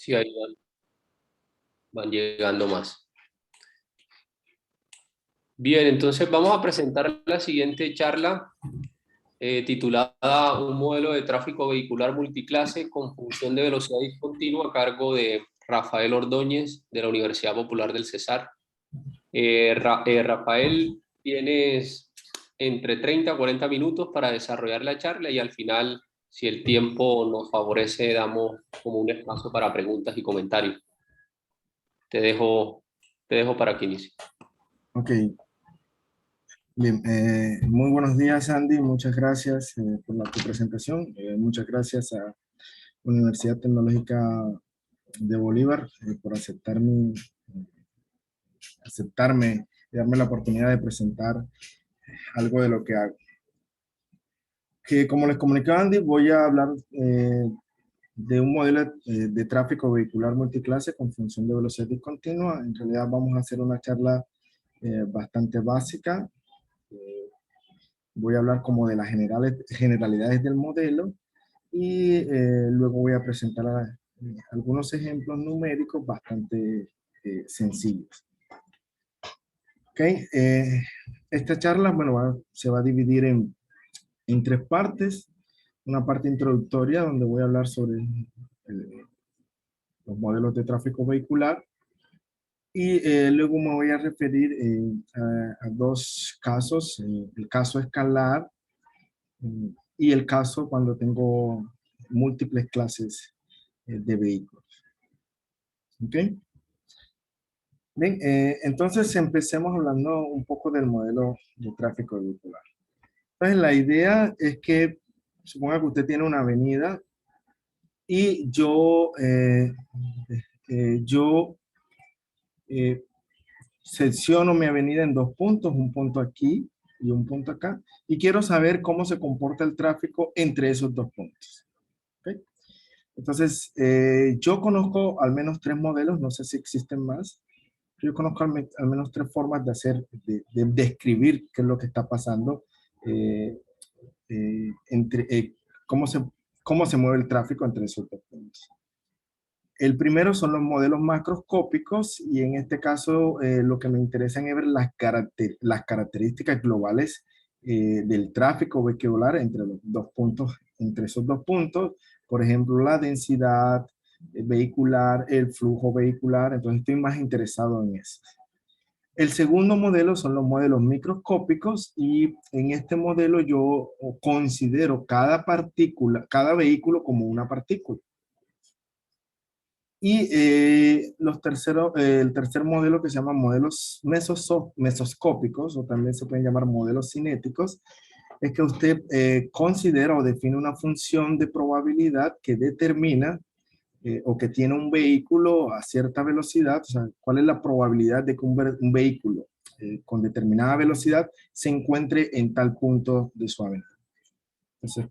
Sí, ahí van llegando más. Bien, entonces vamos a presentar la siguiente charla titulada Un modelo de tráfico vehicular multiclase con función de velocidad discontinua a cargo de Rafael Ordóñez de la Universidad Popular del Cesar. Rafael, tienes entre 30 a 40 minutos para desarrollar la charla y al final, si el tiempo nos favorece, damos como un espacio para preguntas y comentarios. Te dejo, te dejo para que inicie. Ok, bien. Muy buenos días, Andy. Muchas gracias por tu presentación. Muchas gracias a Universidad Tecnológica de Bolívar por aceptarme y darme la oportunidad de presentar algo de lo que hago. Que como les comunicaba Andy, voy a hablar de un modelo de tráfico vehicular multiclase con función de velocidad discontinua. En realidad vamos a hacer una charla bastante básica. Eh, Voy a hablar como de las generalidades del modelo y luego voy a presentar algunos ejemplos numéricos bastante sencillos. Okay. Esta charla, bueno, se va a dividir en tres partes. Una parte introductoria donde voy a hablar sobre los modelos de tráfico vehicular y luego me voy a referir a dos casos, el caso escalar y el caso cuando tengo múltiples clases de vehículos. ¿Ok? Bien, entonces empecemos hablando un poco del modelo de tráfico vehicular. Entonces la idea es que, suponga que usted tiene una avenida y yo eh, secciono mi avenida en dos puntos, un punto aquí y un punto acá, y quiero saber cómo se comporta el tráfico entre esos dos puntos. ¿Ok? Entonces, yo conozco al menos tres modelos, no sé si existen más. Yo conozco al menos tres formas de de describir qué es lo que está pasando, eh, entre cómo se mueve el tráfico entre esos dos puntos. El primero son los modelos macroscópicos y en este caso lo que me interesa es ver las características globales del tráfico vehicular entre los dos puntos, entre esos dos puntos. Por ejemplo, la densidad vehicular, el flujo vehicular. Entonces estoy más interesado en eso. El segundo modelo son los modelos microscópicos y en este modelo yo considero cada partícula, cada vehículo como una partícula. Y el tercer modelo que se llama modelos mesoscópicos, o también se pueden llamar modelos cinéticos, es que usted considera o define una función de probabilidad que determina o que tiene un vehículo a cierta velocidad, o sea, cuál es la probabilidad de que un vehículo con determinada velocidad se encuentre en tal punto de su avenida. Entonces,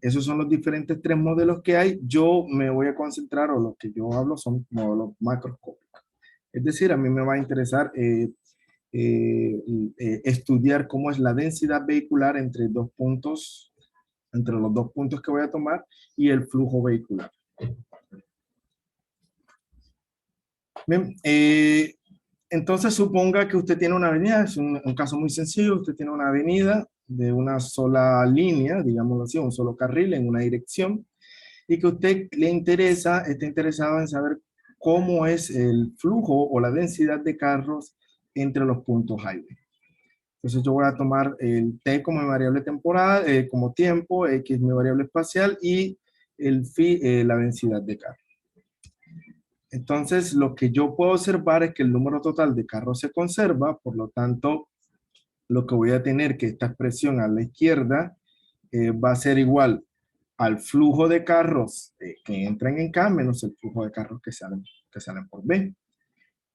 esos son los diferentes tres modelos que hay. Yo me voy a concentrar, o los que yo hablo son modelos macroscópicos. Es decir, a mí me va a interesar estudiar cómo es la densidad vehicular entre dos puntos, entre los dos puntos que voy a tomar y el flujo vehicular. Bien, entonces suponga que usted tiene una avenida, es un caso muy sencillo, usted tiene una avenida de una sola línea, digámoslo así, un solo carril en una dirección, y que a usted está interesado en saber cómo es el flujo o la densidad de carros entre los puntos highway. Entonces yo voy a tomar el t como mi variable temporal, como tiempo, x mi variable espacial y el phi, la densidad de carros. Entonces lo que yo puedo observar es que el número total de carros se conserva, por lo tanto lo que voy a tener que esta expresión a la izquierda va a ser igual al flujo de carros que entran en K menos el flujo de carros que salen por B.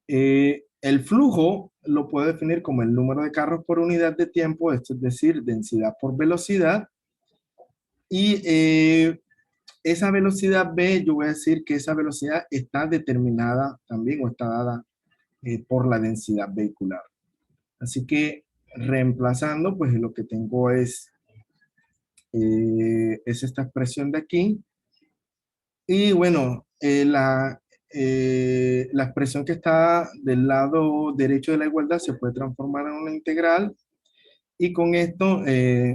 El flujo lo puedo definir como el número de carros por unidad de tiempo, esto es decir, densidad por velocidad. Y esa velocidad B, yo voy a decir que esa velocidad está determinada también o está dada por la densidad vehicular. Así que reemplazando, pues lo que tengo es esta expresión de aquí. Y bueno, la expresión que está del lado derecho de la igualdad se puede transformar en una integral y con esto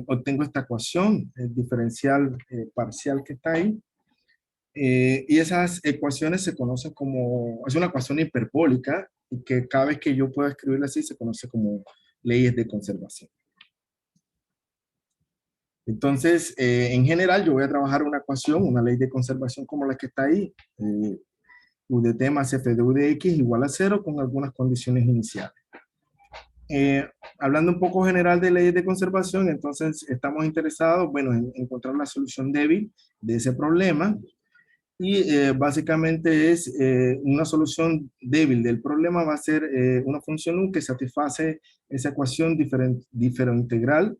obtengo esta ecuación diferencial parcial que está ahí. Y esas ecuaciones se conocen como, es una ecuación hiperbólica y que cada vez que yo pueda escribirla así se conoce como leyes de conservación. Entonces, en general, yo voy a trabajar una ecuación, una ley de conservación como la que está ahí, U de t más f de u de x igual a 0 con algunas condiciones iniciales. Hablando un poco general de leyes de conservación, entonces estamos interesados, bueno, en encontrar la solución débil de ese problema y básicamente es una solución débil del problema va a ser una función u que satisface esa ecuación diferointegral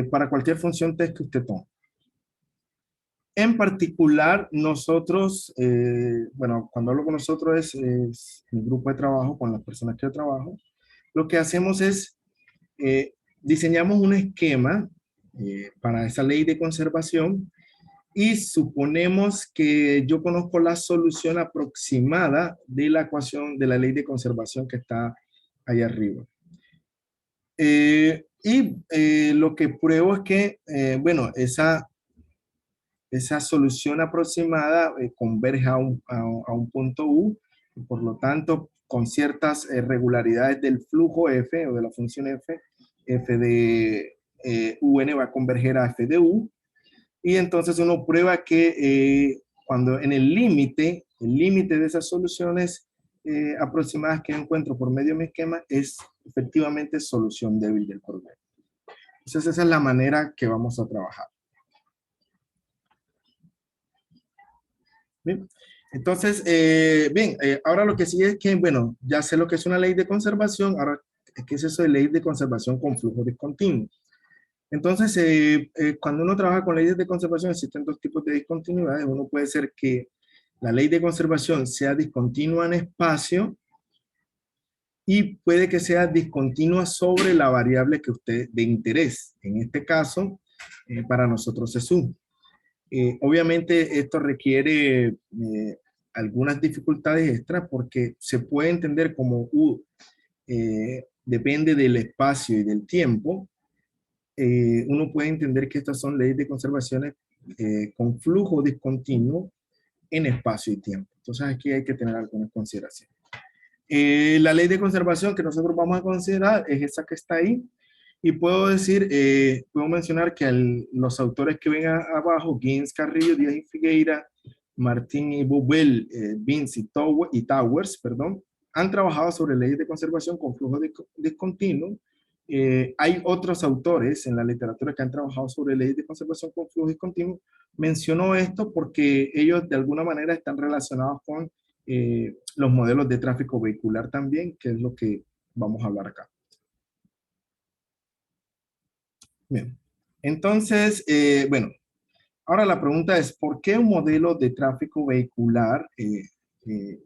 para cualquier función t que usted tome. En particular, nosotros, bueno, cuando hablo con nosotros es mi grupo de trabajo, con las personas que yo trabajo, lo que hacemos es, diseñamos un esquema para esa ley de conservación y suponemos que yo conozco la solución aproximada de la ecuación de la ley de conservación que está ahí arriba. Lo que pruebo es que, bueno, esa solución aproximada converge a un punto U, y por lo tanto, con ciertas regularidades del flujo f o de la función f de un va a converger a f de u, y entonces uno prueba que cuando en el límite de esas soluciones aproximadas que encuentro por medio de mi esquema es efectivamente solución débil del problema. Entonces esa es la manera que vamos a trabajar. Bien. Entonces, ahora lo que sigue es que, bueno, ya sé lo que es una ley de conservación, ahora, ¿qué es eso de ley de conservación con flujo discontinuo? Entonces, cuando uno trabaja con leyes de conservación, existen dos tipos de discontinuidades. Uno puede ser que la ley de conservación sea discontinua en espacio y puede que sea discontinua sobre la variable que usted de interés. En este caso, para nosotros es U. Obviamente esto requiere algunas dificultades extras porque se puede entender como U depende del espacio y del tiempo. Uno puede entender que estas son leyes de conservaciones con flujo discontinuo en espacio y tiempo. Entonces aquí hay que tener algunas consideraciones. La ley de conservación que nosotros vamos a considerar es esa que está ahí. Y puedo decir, puedo mencionar que los autores que ven abajo, Gibbs, Carrillo, Díaz y Figueira, Martín y Bubel, Vince y Towers, perdón, han trabajado sobre leyes de conservación con flujo discontinuo. Hay otros autores en la literatura que han trabajado sobre leyes de conservación con flujo discontinuo. Menciono esto porque ellos de alguna manera están relacionados con los modelos de tráfico vehicular también, que es lo que vamos a hablar acá. Bien, entonces, bueno, ahora la pregunta es, ¿por qué un modelo de tráfico vehicular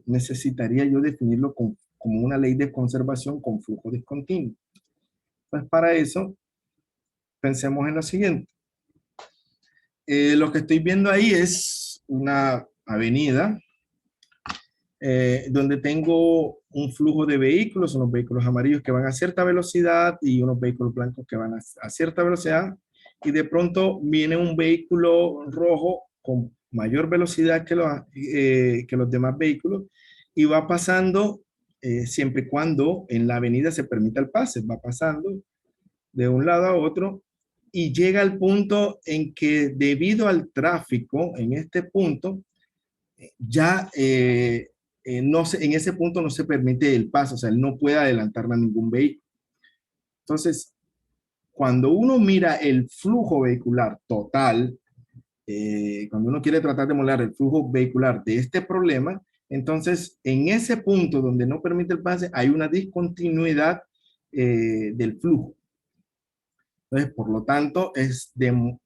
necesitaría yo definirlo como una ley de conservación con flujo discontinuo? Pues para eso, pensemos en lo siguiente. Lo que estoy viendo ahí es una avenida donde tengo un flujo de vehículos, unos vehículos amarillos que van a cierta velocidad y unos vehículos blancos que van a cierta velocidad, y de pronto viene un vehículo rojo con mayor velocidad que los demás vehículos y va pasando siempre y cuando en la avenida se permita el pase, va pasando de un lado a otro y llega al punto en que debido al tráfico en este punto ya no se, en ese punto no se permite el paso, o sea, él no puede adelantarle a ningún vehículo. Entonces, cuando uno mira el flujo vehicular total, cuando uno quiere tratar de modelar el flujo vehicular de este problema, entonces en ese punto donde no permite el pase hay una discontinuidad del flujo. Entonces, por lo tanto, es de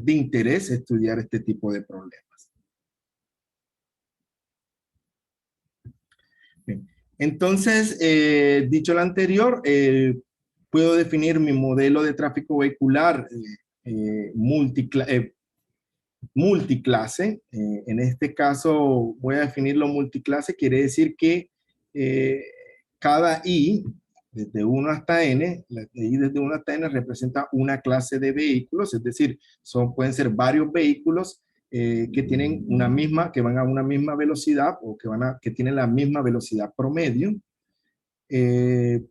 interés estudiar este tipo de problemas. Bien. Entonces, dicho lo anterior, puedo definir mi modelo de tráfico vehicular multiclase. En este caso voy a definirlo multiclase, quiere decir que cada i, desde 1 hasta n, la i desde 1 hasta n representa una clase de vehículos, es decir, pueden ser varios vehículos que tienen una misma, que van a una misma velocidad o que tienen la misma velocidad promedio.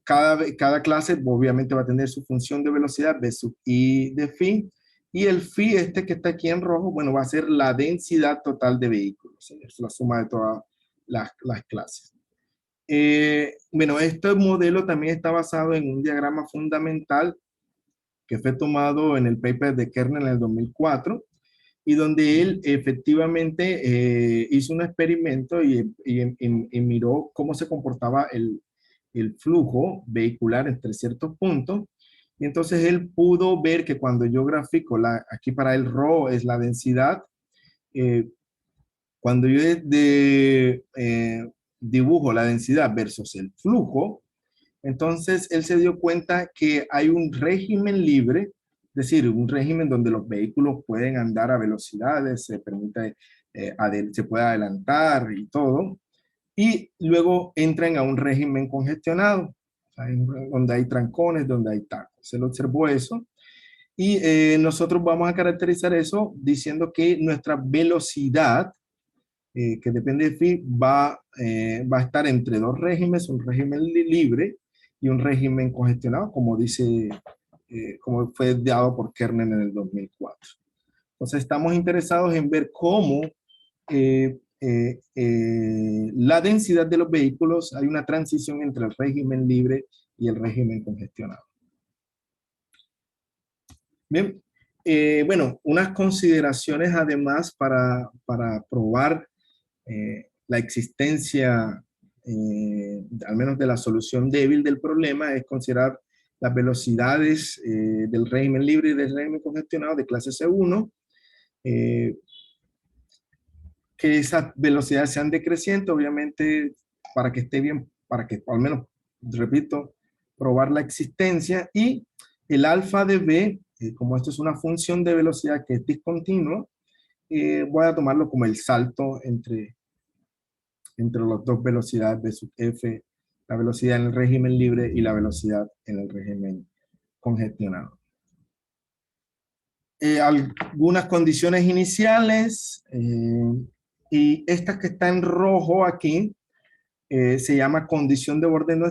Cada clase obviamente va a tener su función de velocidad v sub i de phi, y el phi este que está aquí en rojo, bueno, va a ser la densidad total de vehículos, es la suma de todas las clases. Bueno, este modelo también está basado en un diagrama fundamental que fue tomado en el paper de Kernel en el 2004, y donde él efectivamente hizo un experimento y miró cómo se comportaba el flujo vehicular entre ciertos puntos. Y entonces él pudo ver que cuando yo grafico, aquí para el ρ es la densidad, cuando yo dibujo la densidad versus el flujo, entonces él se dio cuenta que hay un régimen libre, es decir, un régimen donde los vehículos pueden andar a velocidades, se permite, se puede adelantar y todo, y luego entran a un régimen congestionado, o sea, donde hay trancones, donde hay tacos. Él observó eso, y nosotros vamos a caracterizar eso diciendo que nuestra velocidad, que depende de phi, va a estar entre dos regímenes, un régimen libre y un régimen congestionado, como dice, como fue dado por Kernel en el 2004. Entonces estamos interesados en ver cómo la densidad de los vehículos, hay una transición entre el régimen libre y el régimen congestionado. Bien, bueno, unas consideraciones además para probar la existencia, al menos de la solución débil del problema, es considerar las velocidades del régimen libre y del régimen congestionado de clase C1, que esas velocidades sean decrecientes, obviamente, para que esté bien, para que al menos, repito, probar la existencia, y el alfa de b, como esto es una función de velocidad que es discontinua, voy a tomarlo como el salto entre las dos velocidades de sub f, la velocidad en el régimen libre y la velocidad en el régimen congestionado. Algunas condiciones iniciales, y esta que está en rojo aquí, se llama condición de borde no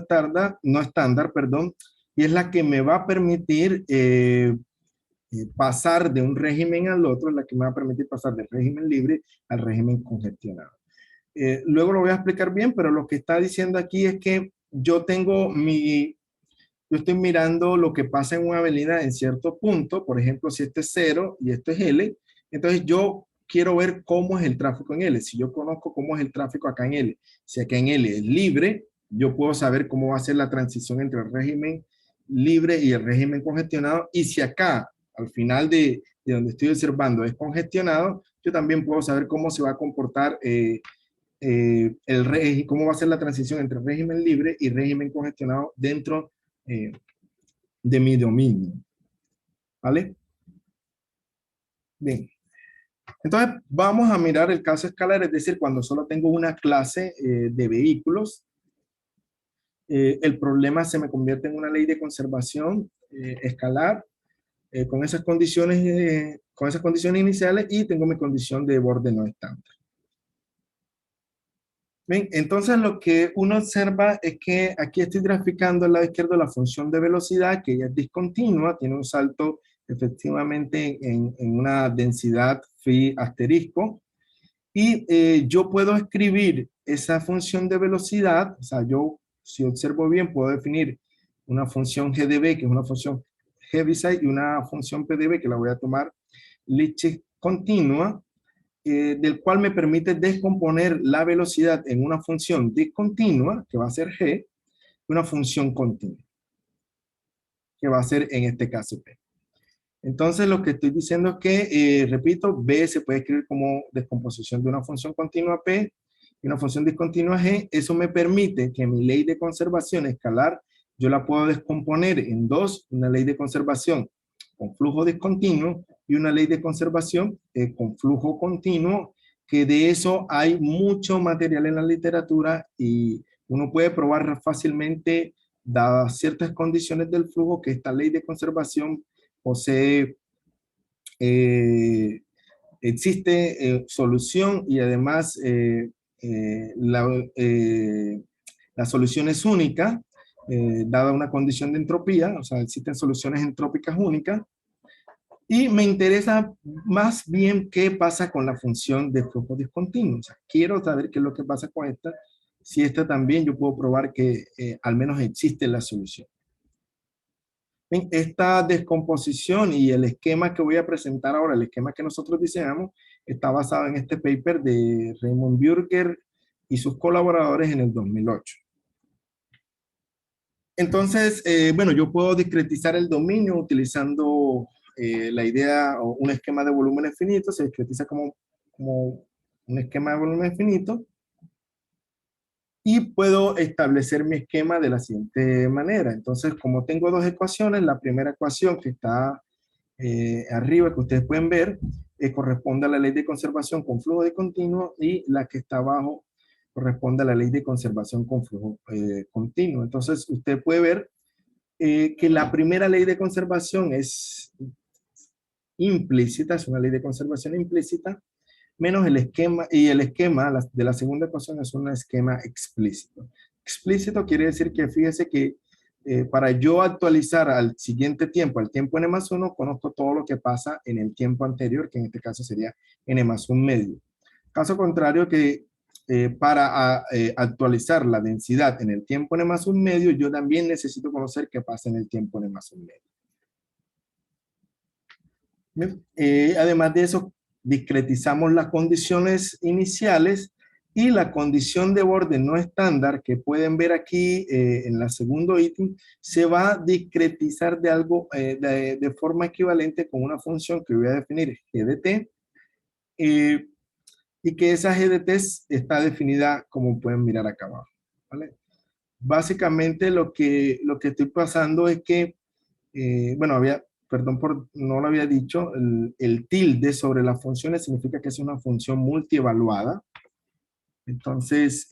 estándar, perdón, y es la que me va a permitir pasar de un régimen al otro, es la que me va a permitir pasar del régimen libre al régimen congestionado. Luego lo voy a explicar bien, pero lo que está diciendo aquí es que yo estoy mirando lo que pasa en una avenida en cierto punto, por ejemplo, si este es 0 y esto es L, entonces yo quiero ver cómo es el tráfico en L. Si yo conozco cómo es el tráfico acá en L, si acá en L es libre, yo puedo saber cómo va a ser la transición entre el régimen libre y el régimen congestionado, y si acá, al final de donde estoy observando, es congestionado, yo también puedo saber cómo se va a comportar cómo va a ser la transición entre régimen libre y régimen congestionado dentro de mi dominio. ¿Vale? Bien. Entonces, vamos a mirar el caso escalar, es decir, cuando solo tengo una clase de vehículos, el problema se me convierte en una ley de conservación escalar con esas condiciones iniciales, y tengo mi condición de borde no estándar. Bien, entonces lo que uno observa es que aquí estoy graficando al lado izquierdo la función de velocidad, que ya es discontinua, tiene un salto efectivamente en una densidad phi asterisco, y yo puedo escribir esa función de velocidad, o sea, yo si observo bien puedo definir una función GdB, que es una función Heaviside, y una función PdB, que la voy a tomar Lipschitz continua, del cual me permite descomponer la velocidad en una función discontinua, que va a ser G, y una función continua, que va a ser en este caso P. Entonces lo que estoy diciendo es que, repito, B se puede escribir como descomposición de una función continua P y una función discontinua G. Eso me permite que mi ley de conservación escalar, yo la puedo descomponer en dos, una ley de conservación con flujo discontinuo y una ley de conservación con flujo continuo, que de eso hay mucho material en la literatura y uno puede probar fácilmente, dadas ciertas condiciones del flujo, que esta ley de conservación posee, existe solución y además la, la solución es única, dada una condición de entropía, o sea, existen soluciones entrópicas únicas. Y me interesa más bien qué pasa con la función de flujo discontinuo. O sea, quiero saber qué es lo que pasa con esta. Si esta también yo puedo probar que al menos existe la solución. Bien, esta descomposición y el esquema que voy a presentar ahora, el esquema que nosotros diseñamos, está basado en este paper de Raymond Burger y sus colaboradores en el 2008. Entonces, bueno, yo puedo discretizar el dominio utilizando la idea o un esquema de volúmenes finitos. Se discretiza como un esquema de volúmenes finitos. Y puedo establecer mi esquema de la siguiente manera. Entonces, como tengo dos ecuaciones, la primera ecuación que está arriba, que ustedes pueden ver, corresponde a la ley de conservación con flujo discontinuo, y la que está abajo corresponde a la ley de conservación con flujo continuo. Entonces, usted puede ver que la primera ley de conservación es implícita, es una ley de conservación implícita, menos el esquema, y el esquema de la segunda ecuación es un esquema explícito. Explícito quiere decir que fíjese que para yo actualizar al siguiente tiempo, al tiempo n más 1, conozco todo lo que pasa en el tiempo anterior, que en este caso sería n más 1 medio. Caso contrario, que para actualizar la densidad en el tiempo n más 1 medio, yo también necesito conocer qué pasa en el tiempo n más 1 medio. Además de eso, discretizamos las condiciones iniciales y la condición de borde no estándar, que pueden ver aquí en el segundo ítem, se va a discretizar de algo de forma equivalente con una función que voy a definir, g de t, y que esa g de t está definida como pueden mirar acá abajo, ¿vale? Básicamente lo que estoy pasando es que, bueno, perdón por no lo había dicho, el tilde sobre las funciones significa que es una función multievaluada. Entonces,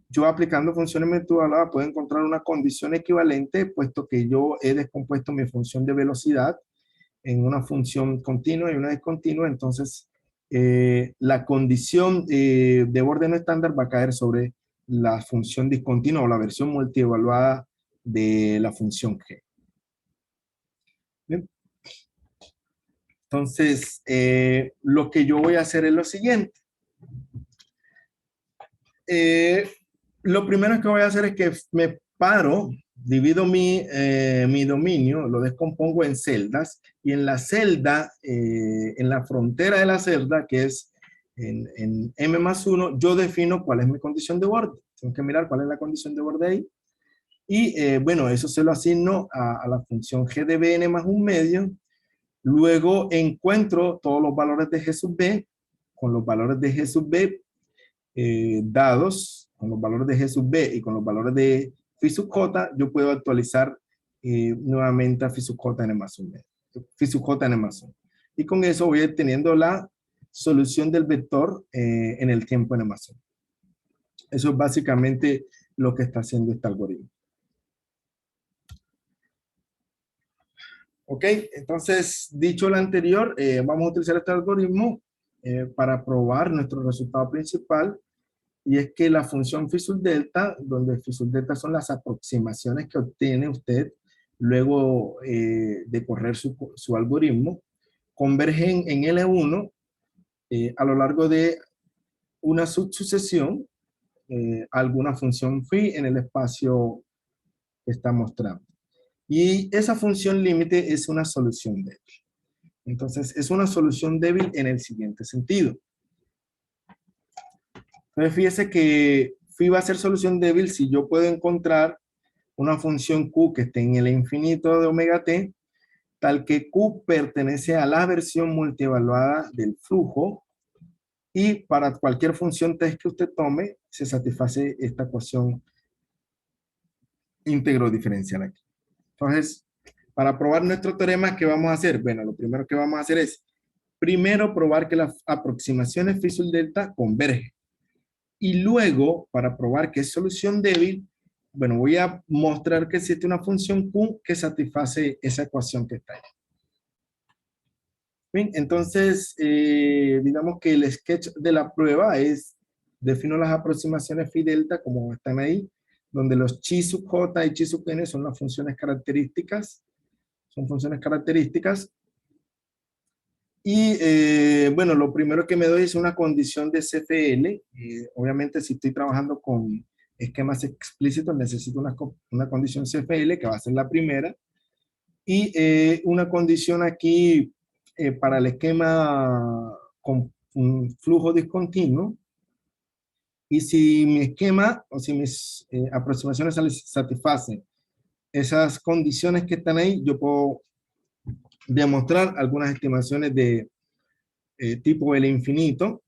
yo aplicando funciones multievaluadas puedo encontrar una condición equivalente, puesto que yo he descompuesto mi función de velocidad en una función continua y una discontinua. Entonces, la condición de borde no estándar va a caer sobre la función discontinua o la versión multievaluada de la función g. Bien. Entonces, lo que yo voy a hacer es lo siguiente. Lo primero que voy a hacer es que me paro, divido mi dominio, lo descompongo en celdas, y en la celda, en la frontera de la celda, que es en m más 1, yo defino cuál es mi condición de borde. Tengo que mirar cuál es la condición de borde ahí. Y bueno, eso se lo asigno a la función g de b n más 1 medio. Luego encuentro todos los valores de g sub b, con los valores de g sub b dados, con los valores de g sub b y con los valores de phi sub j, yo puedo actualizar nuevamente a phi sub j n más 1. Phi sub j n más 1. Y con eso voy obteniendo la solución del vector en el tiempo n más 1. Eso es básicamente lo que está haciendo este algoritmo. Ok, entonces, dicho lo anterior, vamos a utilizar este algoritmo para probar nuestro resultado principal, y es que la función phi sub delta, donde phi sub delta son las aproximaciones que obtiene usted luego de correr su algoritmo, convergen en L1 a lo largo de una subsucesión, alguna función phi en el espacio que está mostrando. Y esa función límite es una solución débil. Entonces, es una solución débil en el siguiente sentido. Entonces, fíjese que phi va a ser solución débil si yo puedo encontrar una función q que esté en el infinito de omega t, tal que q pertenece a la versión multievaluada del flujo, y para cualquier función t que usted tome, se satisface esta ecuación íntegro diferencial aquí. Entonces, Para probar nuestro teorema, ¿qué vamos a hacer? Bueno, lo primero que vamos a hacer es, primero, probar que las aproximaciones phi sub delta convergen. Y luego, para probar que es solución débil, bueno, voy a mostrar que existe una función Q que satisface esa ecuación que está ahí. Bien, entonces, digamos que el sketch de la prueba es, defino las aproximaciones phi delta como están ahí, donde los chi sub j y chi sub n son las funciones características, Y bueno, lo primero que me doy es una condición de CFL. Obviamente, si estoy trabajando con esquemas explícitos, necesito una condición CFL, que va a ser la primera. Y una condición aquí para el esquema con un flujo discontinuo. Y si mi esquema o si mis aproximaciones satisfacen esas condiciones que están ahí, yo puedo demostrar algunas estimaciones de tipo L infinito.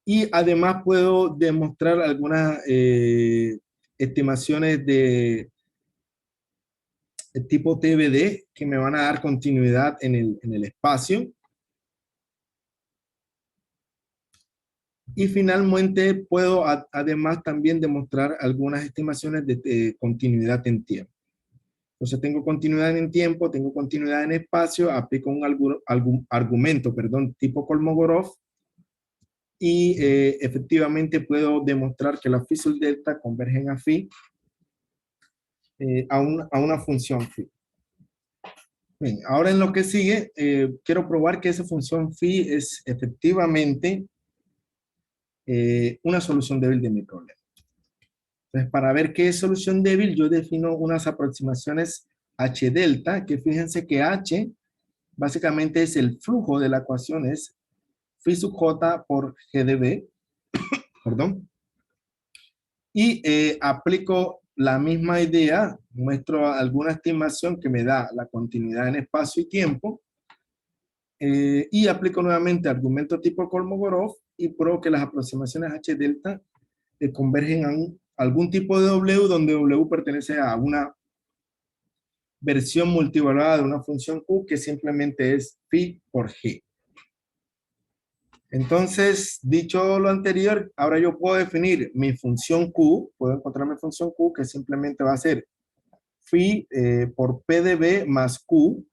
Y además puedo demostrar algunas estimaciones de tipo TBD que me van a dar continuidad en el espacio. Y finalmente puedo además también demostrar algunas estimaciones de continuidad en tiempo. Entonces tengo continuidad en tiempo, tengo continuidad en espacio, aplico algún argumento, perdón, tipo Kolmogorov, y efectivamente puedo demostrar que las phi sub delta convergen a phi a una función phi. Bien, ahora en lo que sigue, quiero probar que esa función phi es efectivamente una solución débil de mi problema. Entonces, para ver qué es solución débil, yo defino unas aproximaciones h delta, que fíjense que h básicamente es el flujo de la ecuación, es phi sub j por g de b, perdón, y aplico la misma idea, muestro alguna estimación que me da la continuidad en espacio y tiempo, y aplico nuevamente argumento tipo Kolmogorov y pruebo que las aproximaciones h delta convergen a algún tipo de W, donde W pertenece a una versión multivalorada de una función Q que simplemente es phi por G. Entonces, dicho lo anterior, ahora yo puedo definir mi función Q, puedo encontrar mi función Q que simplemente va a ser phi por P de B más Q,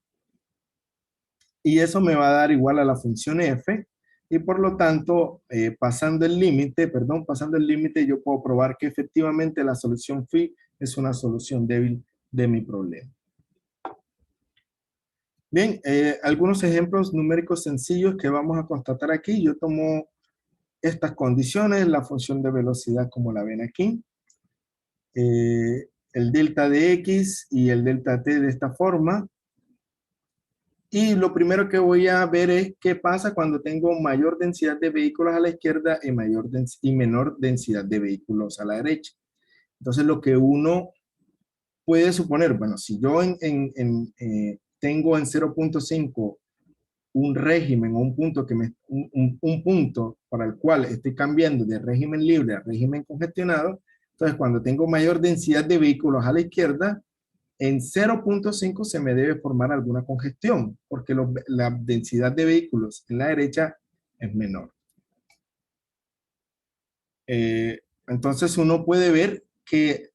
y eso me va a dar igual a la función F, y por lo tanto, pasando el límite, yo puedo probar que efectivamente la solución phi es una solución débil de mi problema. Bien, algunos ejemplos numéricos sencillos que vamos a constatar aquí. Yo tomo estas condiciones, la función de velocidad como la ven aquí, el delta de x y el delta t de esta forma. Y lo primero que voy a ver es qué pasa cuando tengo mayor densidad de vehículos a la izquierda y menor densidad de vehículos a la derecha. Entonces lo que uno puede suponer, bueno, si yo tengo en 0.5 un régimen o un punto, un punto para el cual estoy cambiando de régimen libre a régimen congestionado, entonces cuando tengo mayor densidad de vehículos a la izquierda, en 0.5 se me debe formar alguna congestión, porque la densidad de vehículos en la derecha es menor. Entonces uno puede ver que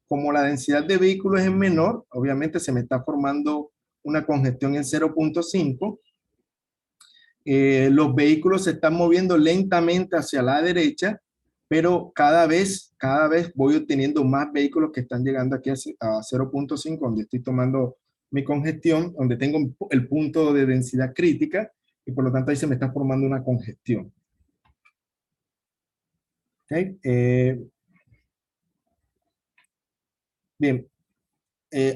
como la densidad de vehículos es menor, obviamente se me está formando una congestión en 0.5. Los vehículos se están moviendo lentamente hacia la derecha, pero cada vez voy obteniendo más vehículos que están llegando aquí a 0.5, donde estoy tomando mi congestión, donde tengo el punto de densidad crítica, y por lo tanto ahí se me está formando una congestión. ¿Okay? Bien,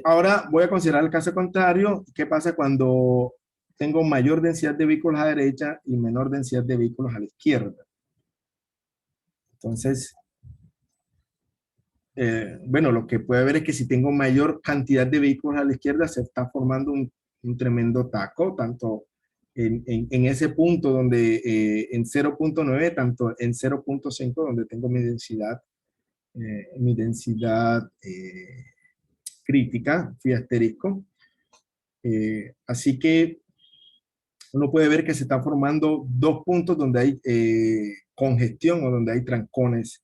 ahora voy a considerar el caso contrario. ¿Qué pasa cuando tengo mayor densidad de vehículos a la derecha y menor densidad de vehículos a la izquierda? Entonces, bueno, lo que puede ver es que si tengo mayor cantidad de vehículos a la izquierda, se está formando un tremendo taco, tanto en ese punto donde en 0.9, tanto en 0.5, donde tengo mi densidad crítica, phi asterisco. Así que uno puede ver que se están formando dos puntos donde hay congestión o donde hay trancones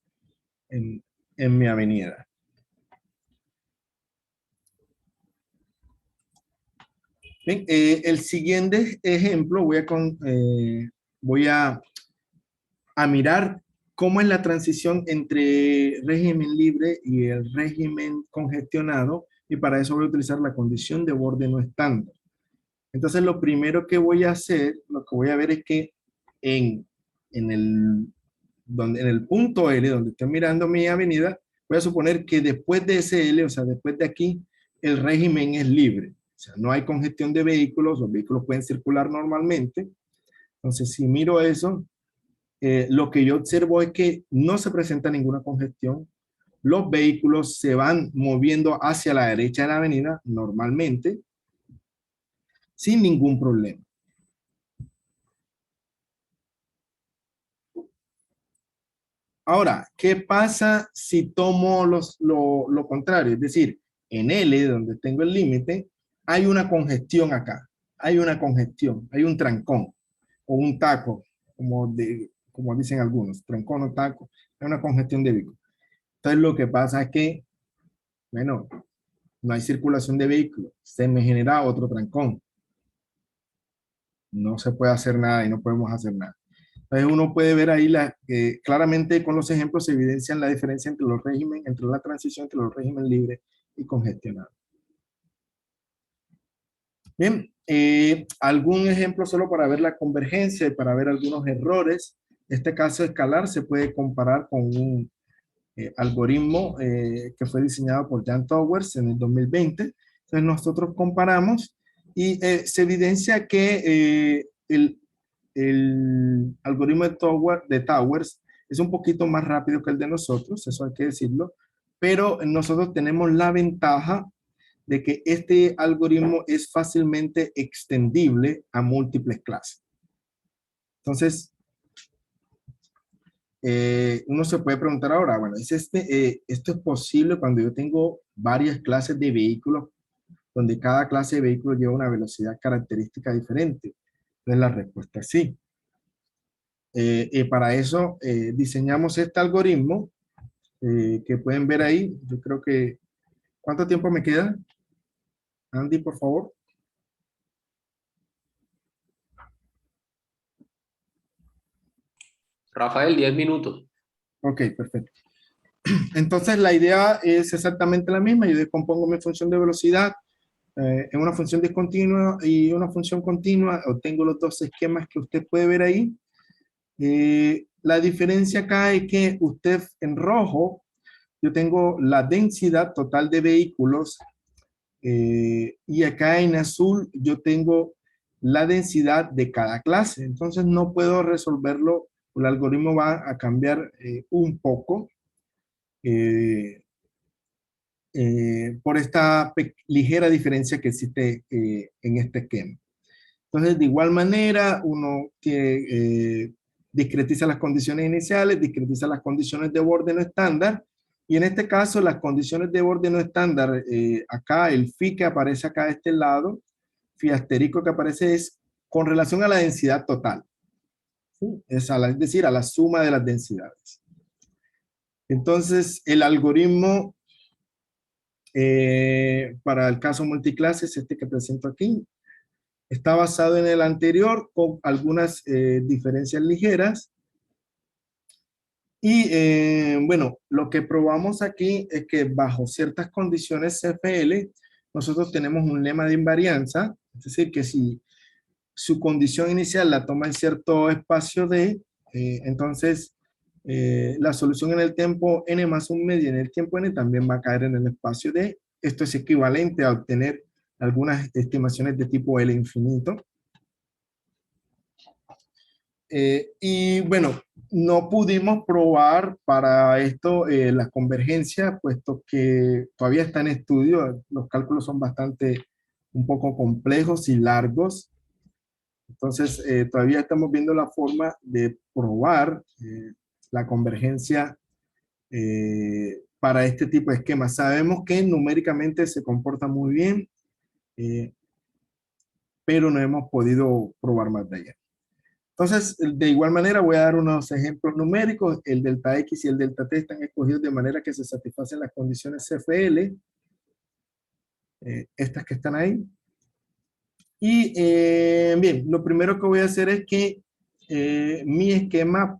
en mi avenida. Bien, el siguiente ejemplo voy a mirar cómo es la transición entre régimen libre y el régimen congestionado, y para eso voy a utilizar la condición de borde no estándar. Entonces, lo primero que voy a hacer, lo que voy a ver es que en el punto L, donde estoy mirando mi avenida, voy a suponer que después de ese L, o sea, después de aquí, el régimen es libre. O sea, no hay congestión de vehículos, los vehículos pueden circular normalmente. Entonces, si miro eso, lo que yo observo es que no se presenta ninguna congestión. Los vehículos se van moviendo hacia la derecha de la avenida normalmente, sin ningún problema. Ahora, ¿qué pasa si tomo lo contrario? Es decir, en L, donde tengo el límite, hay una congestión acá. Hay una congestión, hay un trancón o un taco, como dicen algunos, trancón o taco. Hay una congestión de vehículos. Entonces, lo que pasa es que, bueno, no hay circulación de vehículos. Se me genera otro trancón. No se puede hacer nada y no podemos hacer nada. Entonces uno puede ver ahí claramente con los ejemplos se evidencian la diferencia entre los regímenes, entre la transición entre los regímenes libres y congestionados. Bien, algún ejemplo solo para ver la convergencia y para ver algunos errores. Este caso escalar se puede comparar con un algoritmo que fue diseñado por Jan Towers en el 2020. Entonces nosotros comparamos y se evidencia que el algoritmo de Towers es un poquito más rápido que el de nosotros, eso hay que decirlo, pero nosotros tenemos la ventaja de que este algoritmo es fácilmente extendible a múltiples clases. Entonces, uno se puede preguntar ahora, bueno, ¿esto es posible cuando yo tengo varias clases de vehículos, donde cada clase de vehículo lleva una velocidad característica diferente? Entonces, la respuesta es sí. Para eso diseñamos este algoritmo que pueden ver ahí. Yo creo que, ¿cuánto tiempo me queda? Andy, por favor. Rafael, 10 minutos. Ok, perfecto. Entonces la idea es exactamente la misma. Yo descompongo mi función de velocidad en una función discontinua y una función continua. Obtengo los dos esquemas que usted puede ver ahí. La diferencia acá es que usted en rojo, yo tengo la densidad total de vehículos y acá en azul yo tengo la densidad de cada clase. Entonces no puedo resolverlo, el algoritmo va a cambiar un poco por esta ligera diferencia que existe en este esquema. Entonces, de igual manera, uno discretiza las condiciones iniciales, discretiza las condiciones de borde no estándar, y en este caso, las condiciones de borde no estándar, acá el phi que aparece acá de este lado, phi asterisco que aparece es con relación a la densidad total. ¿Sí? Es decir, a la suma de las densidades. Entonces, el algoritmo para el caso multiclases, este que presento aquí, está basado en el anterior con algunas diferencias ligeras. Y bueno, lo que probamos aquí es que bajo ciertas condiciones CFL, nosotros tenemos un lema de invarianza, es decir, que si su condición inicial la toma en cierto espacio D, entonces la solución en el tiempo n más un medio en el tiempo n también va a caer en el espacio D. Esto es equivalente a obtener algunas estimaciones de tipo L infinito. Y bueno, no pudimos probar para esto la convergencia, puesto que todavía está en estudio. Los cálculos son un poco complejos y largos. Entonces, todavía estamos viendo la forma de probar la convergencia para este tipo de esquemas. Sabemos que numéricamente se comporta muy bien, pero no hemos podido probar más de allá. Entonces, de igual manera voy a dar unos ejemplos numéricos. El delta X y el delta T están escogidos de manera que se satisfacen las condiciones CFL, estas que están ahí. Y bien, lo primero que voy a hacer es que mi esquema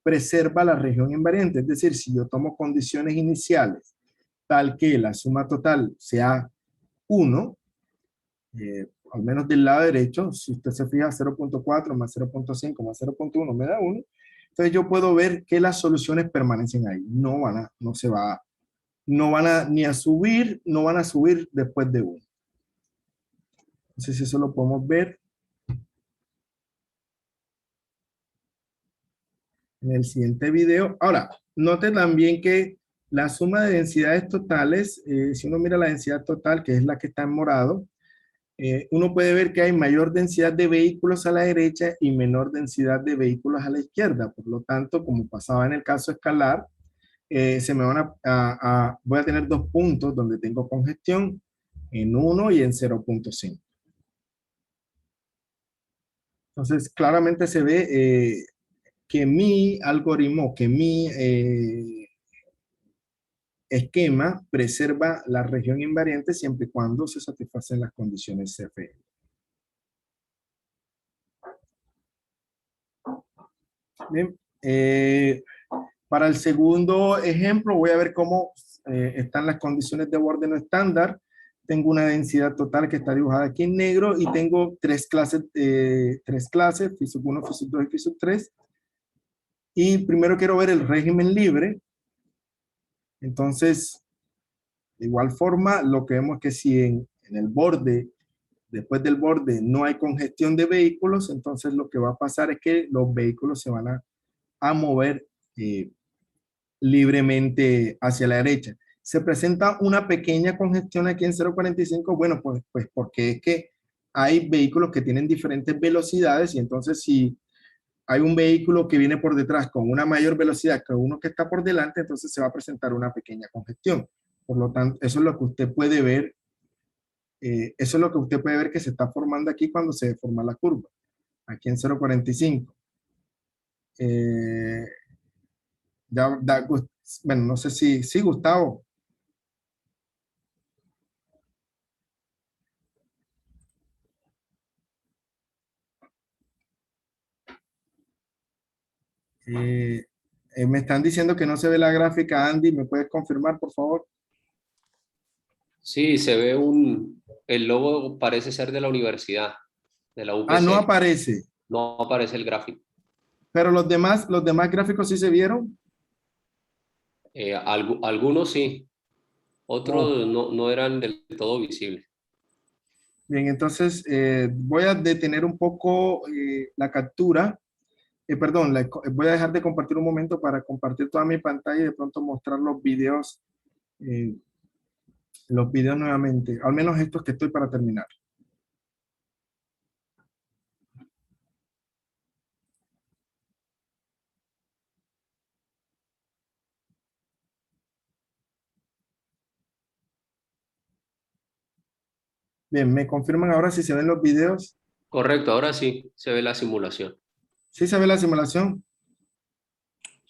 preserva la región invariante. Es decir, si yo tomo condiciones iniciales tal que la suma total sea 1, al menos del lado derecho, si usted se fija 0.4 más 0.5 más 0.1 me da 1, entonces yo puedo ver que las soluciones permanecen ahí, no van a ni a subir, no van a subir después de 1. Entonces eso lo podemos ver en el siguiente video. Ahora, note también que la suma de densidades totales, si uno mira la densidad total, que es la que está en morado, uno puede ver que hay mayor densidad de vehículos a la derecha y menor densidad de vehículos a la izquierda. Por lo tanto, como pasaba en el caso escalar, se me van voy a tener dos puntos donde tengo congestión, en 1 y en 0.5. Entonces, claramente se ve que mi algoritmo, que mi esquema preserva la región invariante siempre y cuando se satisfacen las condiciones CFL. Bien, para el segundo ejemplo voy a ver cómo están las condiciones de borde no estándar. Tengo una densidad total que está dibujada aquí en negro y tengo tres clases, FISUB 1, FISUB 2 y FISUB 3. Y primero quiero ver el régimen libre. Entonces, de igual forma, lo que vemos es que si en el borde, después del borde, no hay congestión de vehículos, entonces lo que va a pasar es que los vehículos se van a mover libremente hacia la derecha. Se presenta una pequeña congestión aquí en 0.45, bueno, pues porque es que hay vehículos que tienen diferentes velocidades y entonces si hay un vehículo que viene por detrás con una mayor velocidad que uno que está por delante, entonces se va a presentar una pequeña congestión. Por lo tanto, eso es lo que usted puede ver, que se está formando aquí cuando se forma la curva, aquí en 0.45. Bueno, no sé si, sí, Gustavo. Me están diciendo que no se ve la gráfica, Andy, ¿me puedes confirmar, por favor? Sí, se ve el logo parece ser de la universidad, de la Ah, no UPC. aparece, No aparece el gráfico. pero los demás gráficos sí se vieron. Algunos sí, Oh, otros no eran del todo visibles. bien, entonces voy a detener un poco la captura. Perdón, voy a dejar de compartir un momento para compartir toda mi pantalla y de pronto mostrar eh, los videos nuevamente, al menos estos que estoy para terminar. Bien, ¿me confirman ahora si se ven los videos? Correcto, ahora sí se ve la simulación. ¿Sí se ve la simulación?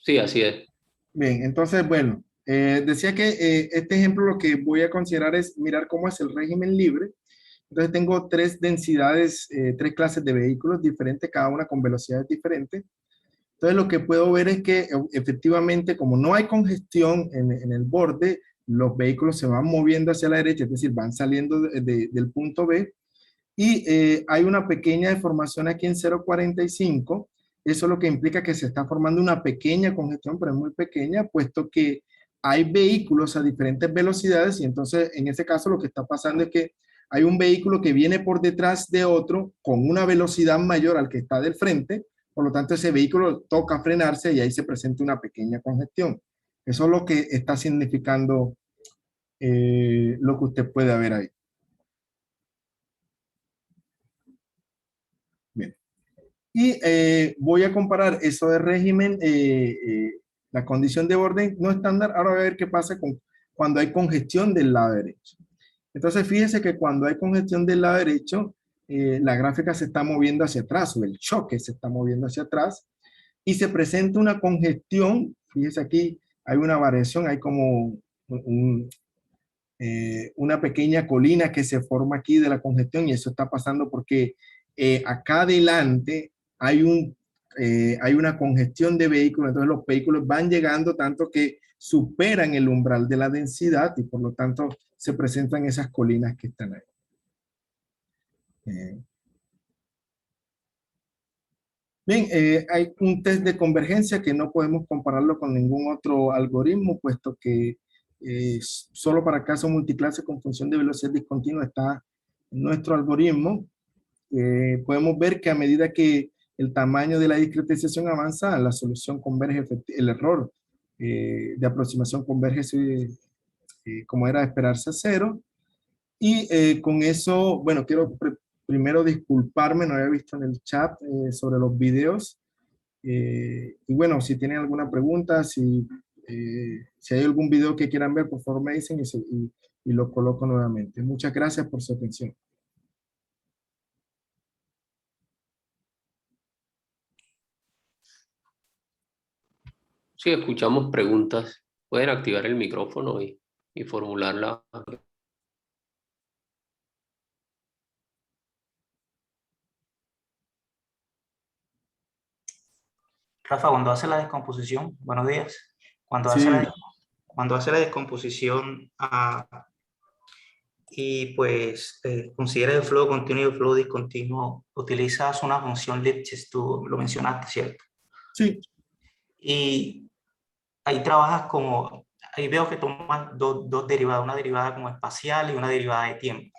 Sí, así es. Bien, entonces, bueno, decía que este ejemplo lo que voy a considerar es mirar cómo es el régimen libre. Entonces tengo tres densidades, tres clases de vehículos diferentes, cada una con velocidades diferentes. Entonces lo que puedo ver es que efectivamente, como no hay congestión en el borde, los vehículos se van moviendo hacia la derecha, es decir, van saliendo del punto B, y hay una pequeña deformación aquí en 0.45. Eso lo que implica que se está formando una pequeña congestión, pero es muy pequeña, puesto que hay vehículos a diferentes velocidades y entonces en ese caso lo que está pasando es que hay un vehículo que viene por detrás de otro con una velocidad mayor al que está del frente, por lo tanto ese vehículo toca frenarse y ahí se presenta una pequeña congestión. Eso es lo que está significando lo que usted puede ver ahí. Bien. Y voy a comparar eso de régimen La condición de orden no estándar, ahora voy a ver qué pasa cuando hay congestión del lado derecho. Entonces, fíjese que cuando hay congestión del lado derecho, la gráfica se está moviendo hacia atrás, o el choque se está moviendo hacia atrás, y se presenta una congestión. Fíjese aquí, hay una variación, hay como una pequeña colina que se forma aquí de la congestión, y eso está pasando porque acá adelante hay una congestión de vehículos, entonces los vehículos van llegando tanto que superan el umbral de la densidad y por lo tanto se presentan esas colinas que están ahí. Bien, hay un test de convergencia que no podemos compararlo con ningún otro algoritmo, puesto que solo para casos multiclase con función de velocidad discontinua está nuestro algoritmo. Podemos ver que a medida que el tamaño de la discretización avanza, la solución converge, el error de aproximación converge como era de esperarse a cero. Y con eso, bueno, quiero primero disculparme, no había visto en el chat sobre los videos. Y bueno, si tienen alguna pregunta, si hay algún video que quieran ver, por favor me dicen y lo coloco nuevamente. Muchas gracias por su atención. Sí, escuchamos preguntas. Pueden activar el micrófono y formularla. Rafa, cuando hace la descomposición, buenos días, Sí, cuando hace la descomposición y pues considera el flujo continuo y el flujo discontinuo, utilizas una función Lipschitz, tú lo mencionaste, ¿cierto? sí, Y ahí trabajas como, ahí veo que tomas dos derivadas, una derivada como espacial y una derivada de tiempo.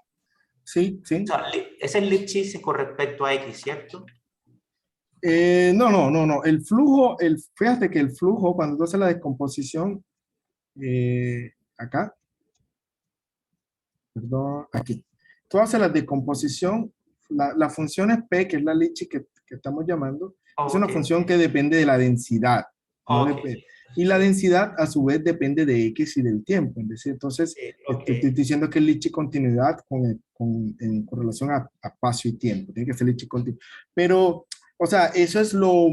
sí, sí. O sea, ese es Lipschitz con respecto a X, ¿cierto? No. El flujo, fíjate que el flujo, cuando tú haces la descomposición, acá, perdón, aquí. Tú haces la descomposición, la función es P, que es la Lichi que estamos llamando, es una Ok, función que depende de la densidad, no ok, depende. Y la densidad, a su vez, depende de X y del tiempo. Es decir, entonces, ok. estoy diciendo que es Lichi continuidad en correlación a espacio y tiempo. Tiene que ser Lichi continuidad. Pero, o sea, eso es lo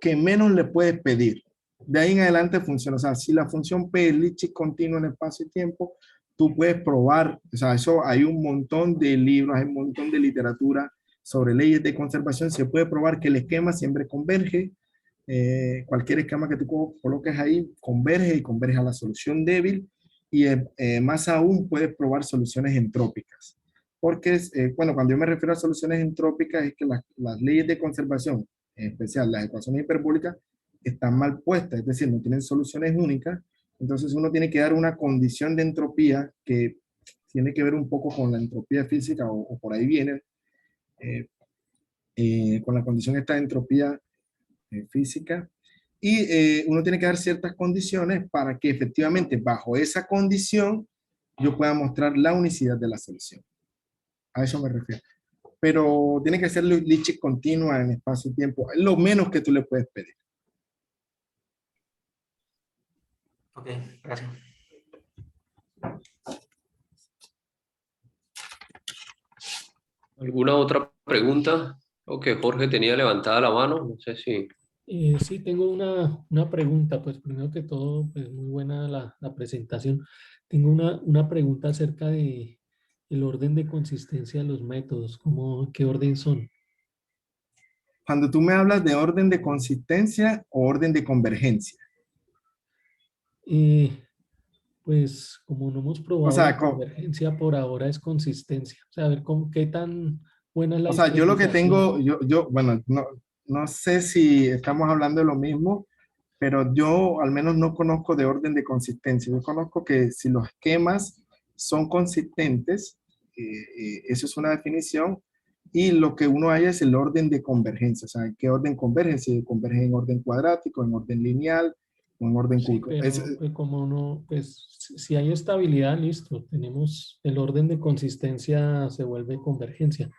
que menos le puedes pedir. De ahí en adelante funciona. O sea, si la función P es Lichi continua en espacio y tiempo, tú puedes probar, o sea, eso hay un montón de libros, hay un montón de literatura sobre leyes de conservación, se puede probar que el esquema siempre converge, cualquier esquema que tú coloques ahí converge y converge a la solución débil y más aún puedes probar soluciones entrópicas. Porque, bueno, cuando yo me refiero a soluciones entrópicas es que las leyes de conservación, en especial las ecuaciones hiperbólicas, están mal puestas, es decir, no tienen soluciones únicas. Entonces uno tiene que dar una condición de entropía que tiene que ver un poco con la entropía física o por ahí viene, eh, con la condición esta de entropía física. Y uno tiene que dar ciertas condiciones para que efectivamente bajo esa condición yo pueda mostrar la unicidad de la solución. A eso me refiero. Pero tiene que ser Lipschitz continua en espacio y tiempo. Es lo menos que tú le puedes pedir. Ok, gracias. ¿Alguna otra pregunta? O que Jorge tenía levantada la mano. No sé si... Sí, tengo una pregunta. Pues primero que todo, pues muy buena la presentación. Tengo una pregunta acerca de el orden de consistencia de los métodos. ¿Qué orden son? Cuando tú me hablas de orden de consistencia o orden de convergencia. Eh, pues como no hemos O probado sea, la convergencia por ahora es consistencia. O sea, a ver qué tan buena es la o sea, yo lo que discretización. tengo, bueno, no sé si estamos hablando de lo mismo, pero yo al menos no conozco de orden de consistencia. Yo conozco que si los esquemas son consistentes, eso es una definición, y lo que uno haya es el orden de convergencia. O sea, ¿en qué orden convergen? Si convergen en orden cuadrático, en orden lineal o en orden Sí, cúbico. pero pues, como no, pues si hay estabilidad, listo, tenemos el orden de consistencia se vuelve convergencia,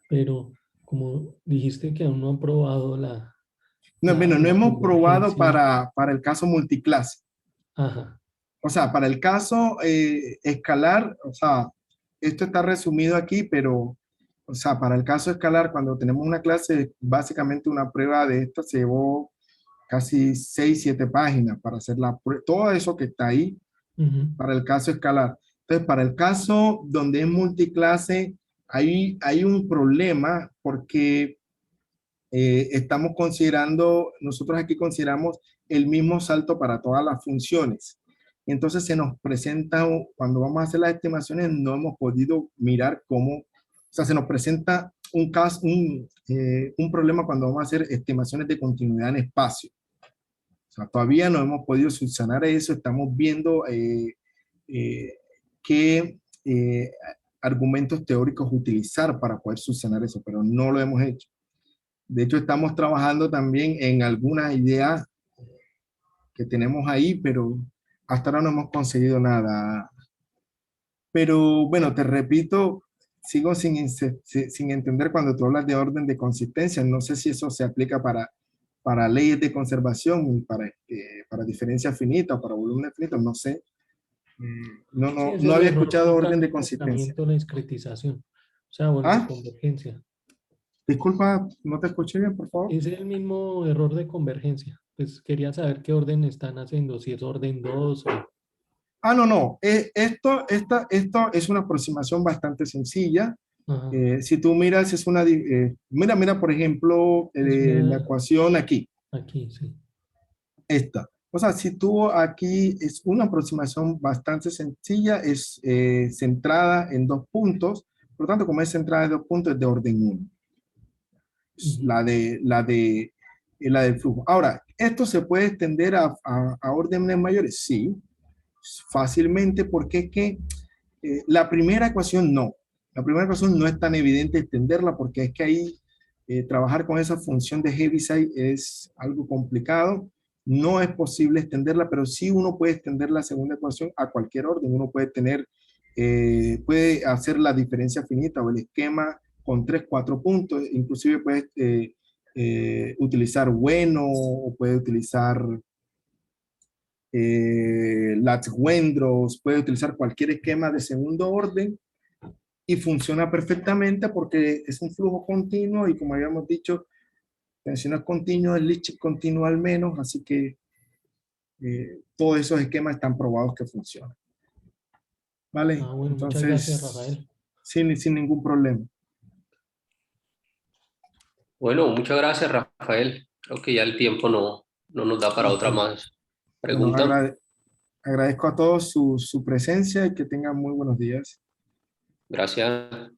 pero como dijiste que aún no han probado No, bueno, no la hemos probado convergencia. para el caso multiclase. Ajá. O sea, para el caso escalar, o sea, esto está resumido aquí, pero, o sea, para el caso escalar, cuando tenemos una clase, básicamente una prueba de esta se llevó casi 6 7 páginas para hacer la prueba, todo eso que está ahí Ujú. para el caso escalar. Entonces, para el caso donde es multiclase, hay un problema porque estamos considerando, nosotros aquí consideramos el mismo salto para todas las funciones. Entonces se nos presenta, cuando vamos a hacer las estimaciones, no hemos podido mirar cómo, o sea, se nos presenta un caso, un problema cuando vamos a hacer estimaciones de continuidad en espacio. O sea, todavía no hemos podido subsanar eso, estamos viendo eh, qué argumentos teóricos utilizar para poder subsanar eso, pero no lo hemos hecho. De hecho, estamos trabajando también en algunas ideas que tenemos ahí, pero hasta ahora no hemos conseguido nada. Pero bueno, te repito, sigo sin entender cuando tú hablas de orden de consistencia. No sé si eso se aplica para leyes de conservación, para diferencia finita o para volumen finito, no sé. Sí, es No el había error escuchado orden de consistencia. tratamiento de la discretización. O sea, bueno, de Ah, convergencia. disculpa, no te escuché bien, por favor. Es el mismo error de convergencia. Pues quería saber qué orden están haciendo, si es orden 2 o... Ah, no, no. Esto es una aproximación bastante sencilla. Ajá. Si tú miras, mira, por ejemplo, Es la una... ecuación aquí, Aquí, sí. esta. O sea, si tú aquí es una aproximación bastante sencilla, es centrada en dos puntos. Por lo tanto, como es centrada en dos puntos, es de orden 1. Ujú. La del flujo. Ahora, ¿esto se puede extender a órdenes mayores? Sí, fácilmente, porque es que la primera ecuación no. La primera ecuación no es tan evidente extenderla porque es que ahí trabajar con esa función de Heaviside es algo complicado. No es posible extenderla, pero sí uno puede extender la segunda ecuación a cualquier orden. Uno puede puede hacer la diferencia finita o el esquema con 3 4 puntos. Inclusive puede utilizar bueno o puede utilizar Latz-Wendros, puede utilizar cualquier esquema de segundo orden y funciona perfectamente porque es un flujo continuo y como habíamos dicho, tensión es continuo, el Lipschitz continuo al menos, así que todos esos esquemas están probados que funcionan. ¿Vale? Ah, bueno, muchas gracias, Entonces, Rafael. sin ningún problema. Bueno, muchas gracias, Rafael. Creo que ya el tiempo no nos da para Ok. otra más Bueno, pregunta. agradezco a todos su presencia y que tengan muy buenos días. Gracias.